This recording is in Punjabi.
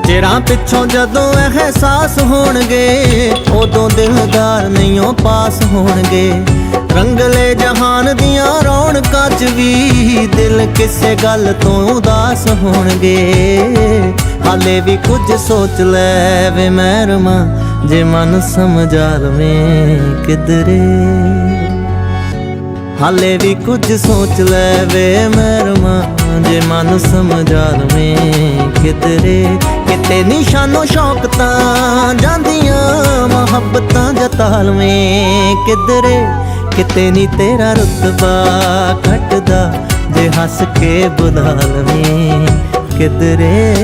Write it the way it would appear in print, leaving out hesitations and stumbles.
ਚਿਰਾਂ ਪਿੱਛੋਂ ਜਦੋਂ ਅਹਿਸਾਸ ਹੋਣਗੇ, ਉਦੋਂ ਦਿਲਦਾਰ ਨਹੀਂਓ ਪਾਸ ਹੋਣਗੇ। ਰੰਗਲੇ ਜਹਾਨ ਦੀਆਂ ਰੌਣਕਾਂ 'ਚ ਵੀ ਦਿਲ ਕਿਸੇ ਗੱਲ ਤੋਂ ਉਦਾਸ ਹੋਣਗੇ। ਹਾਲੇ ਵੀ ਕੁਝ ਸੋਚ ਲੈ ਵੇ ਮਹਿਰਮਾ, ਜੇ ਮਨ ਸਮਝਾ ਲਵੇਂ ਕਿਧਰੇ। ਹਾਲੇ ਵੀ ਕੁਝ ਸੋਚ ਲੈ ਵੇ ਮਹਿਰਮਾ, ਜੇ ਮਨ ਸਮਝਾ ਲਵੇਂ ਕਿਧਰੇ। ਕਿਤੇ ਨਿਸ਼ਾਨੋ ਸ਼ੌਕ ਤਾਂ ਜਾਂਦੀਆਂ ਮੁਹੱਬਤਾਂ ਜਤਾ ਲਵੇਂ ਕਿਧਰੇ। ਕਿਤੇ ਨੀ ਤੇਰਾ ਰੁਤਬਾ ਘਟਦਾ, ਜੇ ਹੱਸ ਕੇ ਬੁਲਾ ਲਵੇਂ ਕਿਧਰੇ।